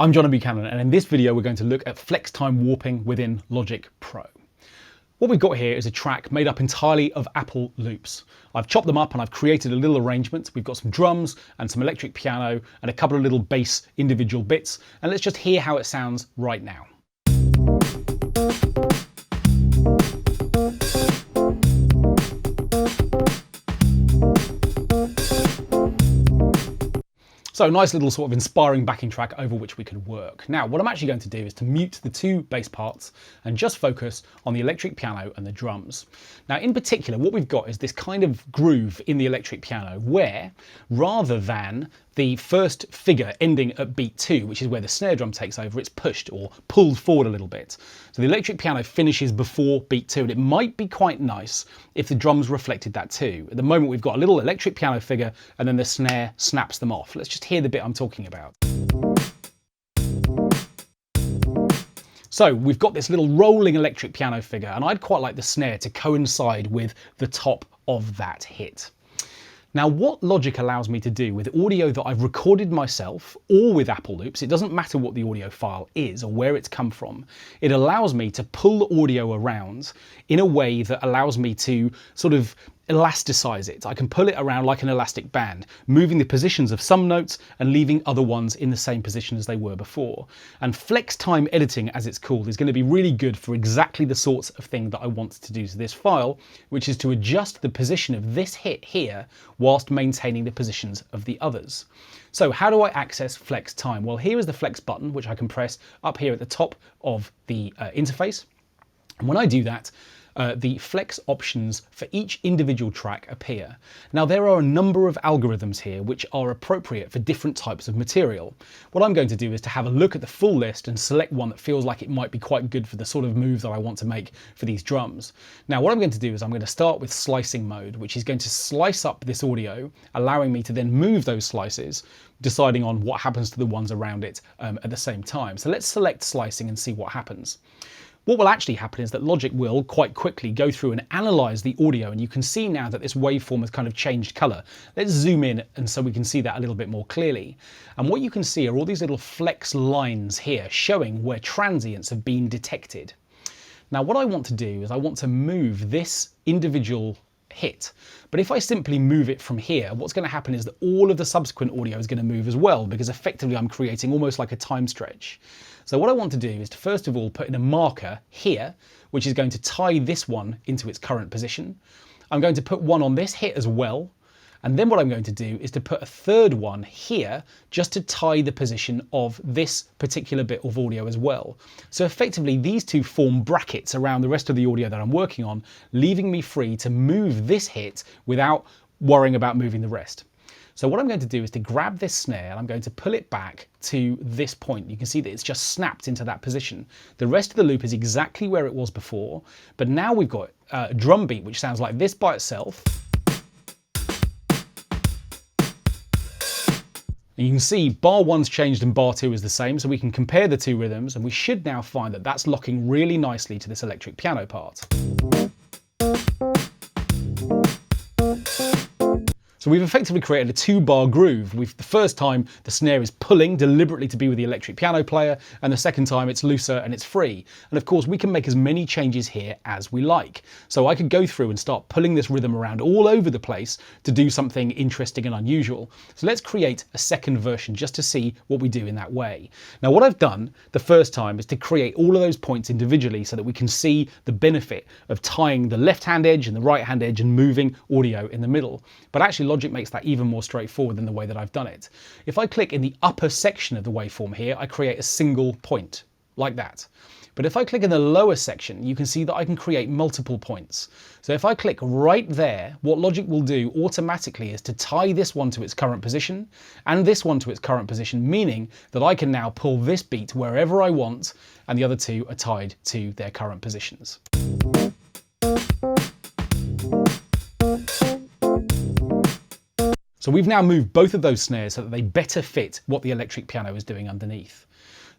I'm Jono Buchanan, and in this video we're going to look at flex time warping within Logic Pro. What we've got here is a track made up entirely of Apple loops. I've chopped them up and I've created a little arrangement. We've got some drums and some electric piano and a couple of little bass individual bits, and let's just hear how it sounds right now. So nice little sort of inspiring backing track over which we could work. Now what I'm actually going to do is to mute the two bass parts and just focus on the electric piano and the drums. Now in particular what we've got is this kind of groove in the electric piano where, rather than the first figure ending at beat 2, which is where the snare drum takes over, it's pushed or pulled forward a little bit. So the electric piano finishes before beat 2, and it might be quite nice if the drums reflected that too. At the moment we've got a little electric piano figure and then the snare snaps them off. Let's just hear the bit I'm talking about. So we've got this little rolling electric piano figure, and I'd quite like the snare to coincide with the top of that hit. Now what Logic allows me to do with audio that I've recorded myself or with Apple loops, it doesn't matter what the audio file is or where it's come from, it allows me to pull the audio around in a way that allows me to sort of elasticize it. I can pull it around like an elastic band, moving the positions of some notes and leaving other ones in the same position as they were before. And flex time editing, as it's called, is going to be really good for exactly the sorts of thing that I want to do to this file, which is to adjust the position of this hit here whilst maintaining the positions of the others. So how do I access flex time? Well, here is the flex button, which I can press up here at the top of the interface. And when I do that, the flex options for each individual track appear. Now there are a number of algorithms here which are appropriate for different types of material. What I'm going to do is to have a look at the full list and select one that feels like it might be quite good for the sort of move that I want to make for these drums. Now what I'm going to do is I'm going to start with slicing mode, which is going to slice up this audio, allowing me to then move those slices, deciding on what happens to the ones around it at the same time. So let's select slicing and see what happens. What will actually happen is that Logic will quite quickly go through and analyze the audio, and you can see now that this waveform has kind of changed color. Let's zoom in and so we can see that a little bit more clearly. And what you can see are all these little flex lines here showing where transients have been detected. Now what I want to do is I want to move this individual hit, but if I simply move it from here, what's going to happen is that all of the subsequent audio is going to move as well, because effectively I'm creating almost like a time stretch. So what I want to do is to first of all put in a marker here, which is going to tie this one into its current position. I'm going to put one on this hit as well, and then what I'm going to do is to put a third one here just to tie the position of this particular bit of audio as well. So effectively these two form brackets around the rest of the audio that I'm working on, leaving me free to move this hit without worrying about moving the rest. So what I'm going to do is to grab this snare and I'm going to pull it back to this point. You can see that it's just snapped into that position. The rest of the loop is exactly where it was before, but now we've got a drum beat which sounds like this by itself. And you can see bar 1's changed and bar 2 is the same, so we can compare the two rhythms, and we should now find that that's locking really nicely to this electric piano part. So we've effectively created a 2-bar groove. The first time the snare is pulling deliberately to be with the electric piano player, and the second time it's looser and it's free. And of course we can make as many changes here as we like. So I could go through and start pulling this rhythm around all over the place to do something interesting and unusual. So let's create a second version just to see what we do in that way. Now what I've done the first time is to create all of those points individually so that we can see the benefit of tying the left hand edge and the right hand edge and moving audio in the middle. But actually Logic makes that even more straightforward than the way that I've done it. If I click in the upper section of the waveform here, I create a single point, like that. But if I click in the lower section, you can see that I can create multiple points. So if I click right there, what Logic will do automatically is to tie this one to its current position and this one to its current position, meaning that I can now pull this beat wherever I want, and the other two are tied to their current positions. So we've now moved both of those snares so that they better fit what the electric piano is doing underneath.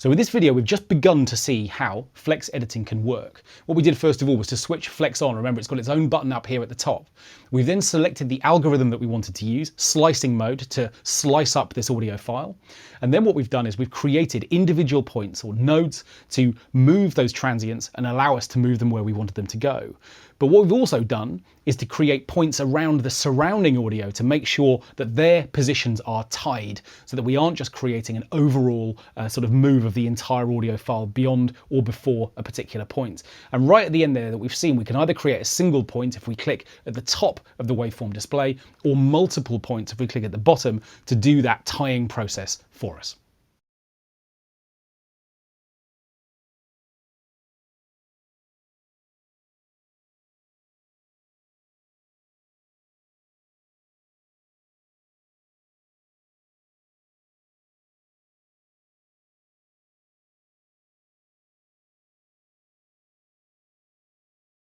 So with this video, we've just begun to see how flex editing can work. What we did first of all was to switch flex on. Remember, it's got its own button up here at the top. We've then selected the algorithm that we wanted to use, slicing mode, to slice up this audio file. And then what we've done is we've created individual points or nodes to move those transients and allow us to move them where we wanted them to go. But what we've also done is to create points around the surrounding audio to make sure that their positions are tied, so that we aren't just creating an overall sort of move of the entire audio file beyond or before a particular point. And right at the end there that we've seen, we can either create a single point if we click at the top of the waveform display, or multiple points if we click at the bottom to do that tying process for us.